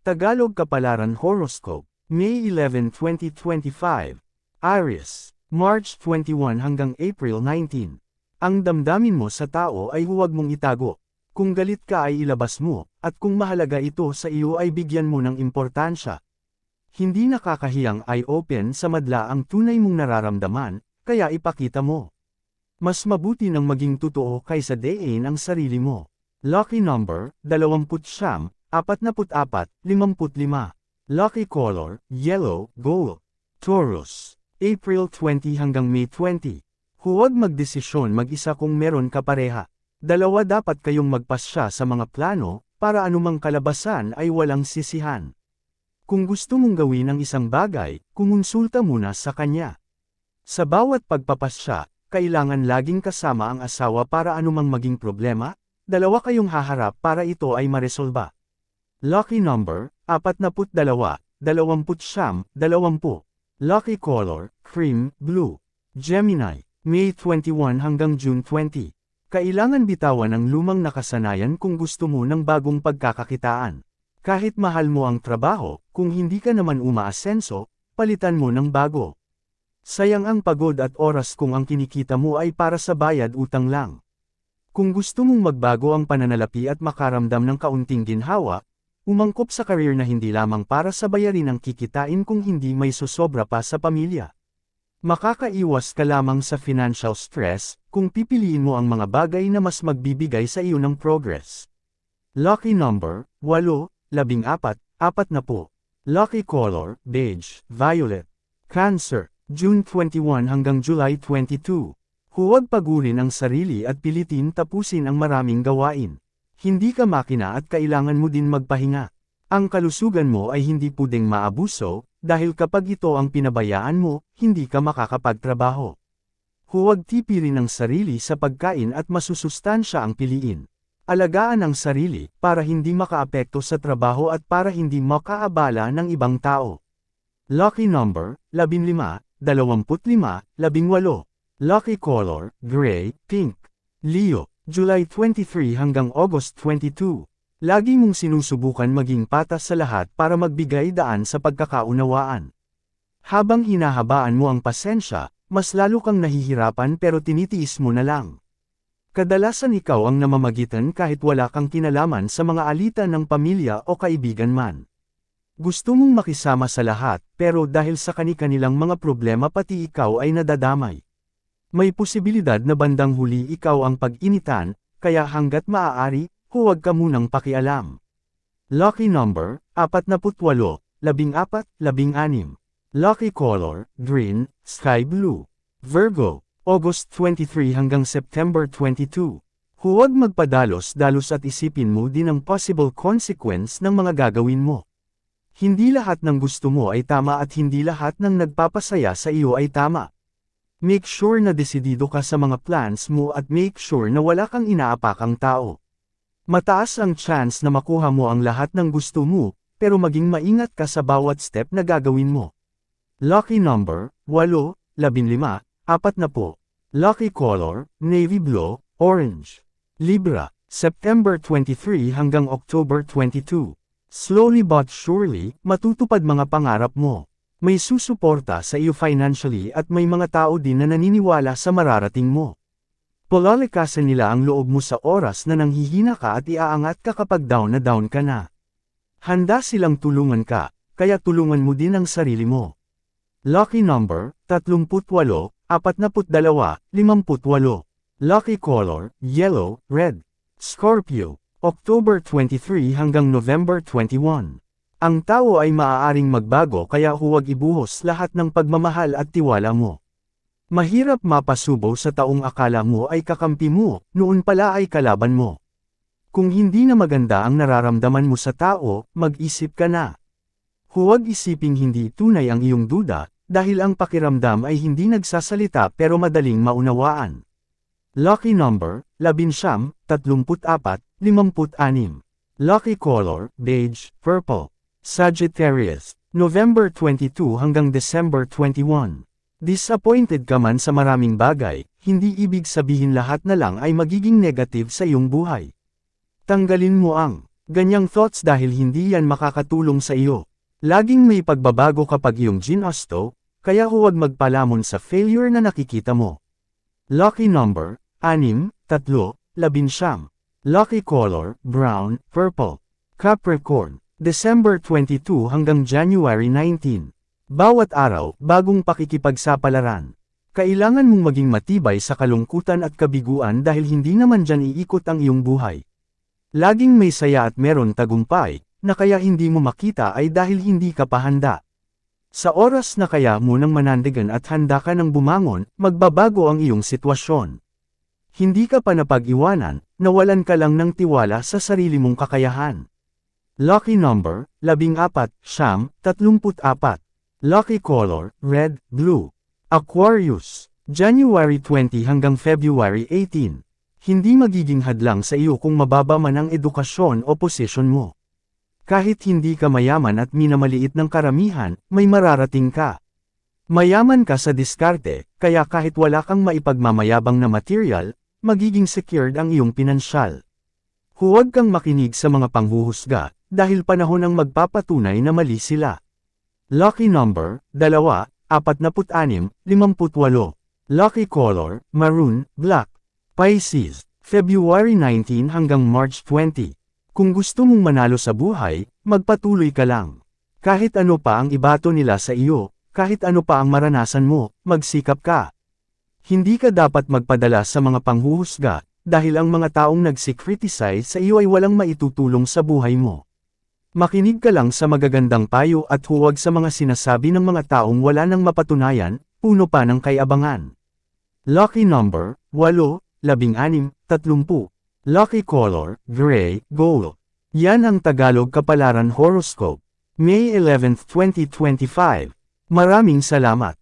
Tagalog Kapalaran Horoscope, May 11, 2025. Aries, March 21 hanggang April 19. Ang damdamin mo sa tao ay huwag mong itago. Kung galit ka ay ilabas mo, at kung mahalaga ito sa iyo ay bigyan mo ng importansya. Hindi nakakahiyang eye-open sa madla ang tunay mong nararamdaman, kaya ipakita mo. Mas mabuti nang maging totoo kaysa dayin ang sarili mo. Lucky number, 29, 44, 55. Lucky color, yellow, gold. Taurus, April 20 hanggang May 20. Huwag magdesisyon mag-isa kung meron ka pareha. Dalawa dapat kayong magpasya sa mga plano, para anumang kalabasan ay walang sisihan. Kung gusto mong gawin ang isang bagay, kumonsulta muna sa kanya. Sa bawat pagpapasya, kailangan laging kasama ang asawa para anumang maging problema, dalawa kayong haharap para ito ay maresolba. Lucky number, 42, 29, 20. Lucky color, cream, blue. Gemini, May 21 hanggang June 20. Kailangan bitawan ang lumang nakasanayan kung gusto mo ng bagong pagkakakitaan. Kahit mahal mo ang trabaho, kung hindi ka naman umaasenso, palitan mo ng bago. Sayang ang pagod at oras kung ang kinikita mo ay para sa bayad utang lang. Kung gusto mong magbago ang pananalapi at makaramdam ng kaunting ginhawa, umangkop sa career na hindi lamang para sa bayarin ang kikitain kung hindi may susobra pa sa pamilya. Makakaiwas ka lamang sa financial stress kung pipiliin mo ang mga bagay na mas magbibigay sa iyo ng progress. Lucky number, 8, 14, 40. Lucky color, beige, violet. Cancer, June 21 hanggang July 22. Huwag pagurin ang sarili at pilitin tapusin ang maraming gawain. Hindi ka makina at kailangan mo din magpahinga. Ang kalusugan mo ay hindi pwedeng maabuso, dahil kapag ito ang pinabayaan mo, hindi ka makakapagtrabaho. Huwag tipirin ang sarili sa pagkain at masusustansya ang piliin. Alagaan ang sarili, para hindi makaapekto sa trabaho at para hindi makaabala ng ibang tao. Lucky number, 15, 25, 18. Lucky color, gray, pink. Leo, July 23 hanggang August 22. Lagi mong sinusubukan maging patas sa lahat para magbigay daan sa pagkakaunawaan. Habang hinahabaan mo ang pasensya, mas lalo kang nahihirapan pero tinitiis mo na lang. Kadalasan ikaw ang namamagitan kahit wala kang kinalaman sa mga alitan ng pamilya o kaibigan man. Gusto mong makisama sa lahat, pero dahil sa kani-kanilang mga problema pati ikaw ay nadadamay. May posibilidad na bandang huli ikaw ang pag-initan, kaya hanggat maaari, huwag ka munang pakialam. Lucky number, 48, 14, 16. Lucky color, green, sky blue. Virgo, August 23 hanggang September 22. Huwag magpadalos-dalos at isipin mo din ang possible consequence ng mga gagawin mo. Hindi lahat ng gusto mo ay tama at hindi lahat ng nagpapasaya sa iyo ay tama. Make sure na desidido ka sa mga plans mo at make sure na wala kang inaapakang tao. Mataas ang chance na makuha mo ang lahat ng gusto mo, pero maging maingat ka sa bawat step na gagawin mo. Lucky number, 8, 15, 40. Lucky color, navy blue, orange. Libra, September 23 hanggang October 22. Slowly but surely, matutupad mga pangarap mo. May susuporta sa iyo financially at may mga tao din na naniniwala sa mararating mo. Palalakasan nila ang loob mo sa oras na nanghihina ka at iaangat ka kapag down na down ka na. Handa silang tulungan ka, kaya tulungan mo din ang sarili mo. Lucky number, 38, 42, 58. Lucky color, yellow, red. Scorpio, October 23 hanggang November 21. Ang tao ay maaaring magbago kaya huwag ibuhos lahat ng pagmamahal at tiwala mo. Mahirap mapasubo sa taong akala mo ay kakampi mo, noon pala ay kalaban mo. Kung hindi na maganda ang nararamdaman mo sa tao, mag-isip ka na. Huwag isiping hindi tunay ang iyong duda, dahil ang pakiramdam ay hindi nagsasalita pero madaling maunawaan. Lucky number, 11, 34, 56. Lucky color, beige, purple. Sagittarius, November 22 hanggang December 21. Disappointed ka man sa maraming bagay, hindi ibig sabihin lahat na lang ay magiging negative sa iyong buhay. Tanggalin mo ang Ganyang thoughts dahil hindi yan makakatulong sa iyo. Laging may pagbabago kapag iyong ginusto, kaya huwag magpalamon sa failure na nakikita mo. Lucky number, 6, 3, 11. Lucky color, brown, purple. Capricorn, December 22 hanggang January 19. Bawat araw, bagong pakikipagsapalaran. Kailangan mong maging matibay sa kalungkutan at kabiguan dahil hindi naman dyan iikot ang iyong buhay. Laging may saya at meron tagumpay, na kaya hindi mo makita ay dahil hindi ka pa handa. Sa oras na kaya mo nang manandigan at handa ka nang bumangon, magbabago ang iyong sitwasyon. Hindi ka pa napag-iwanan, nawalan ka lang ng tiwala sa sarili mong kakayahan. Lucky number, 14, 34. Lucky color, red, blue. Aquarius, January 20 hanggang February 18. Hindi magiging hadlang sa iyo kung mababa man ang edukasyon o posisyon mo. Kahit hindi ka mayaman at minamaliit ng karamihan, may mararating ka. Mayaman ka sa diskarte, kaya kahit wala kang maipagmamayabang na material, magiging secured ang iyong pinansyal. Huwag kang makinig sa mga panghuhusga, dahil panahon ang magpapatunay na mali sila. Lucky number, 2, 46, 58. Lucky color, maroon, black. Pisces, February 19 hanggang March 20. Kung gusto mong manalo sa buhay, magpatuloy ka lang. Kahit ano pa ang ibato nila sa iyo, kahit ano pa ang maranasan mo, magsikap ka. Hindi ka dapat magpadala sa mga panghuhusga, dahil ang mga taong nagsikriticize sa iyo ay walang maitutulong sa buhay mo. Makinig ka lang sa magagandang payo at huwag sa mga sinasabi ng mga taong wala nang mapatunayan, puno pa ng kayabangan. Lucky number, 8, 16, 30. Lucky color, gray, gold. Yan ang Tagalog Kapalaran Horoscope. May 11, 2025. Maraming salamat.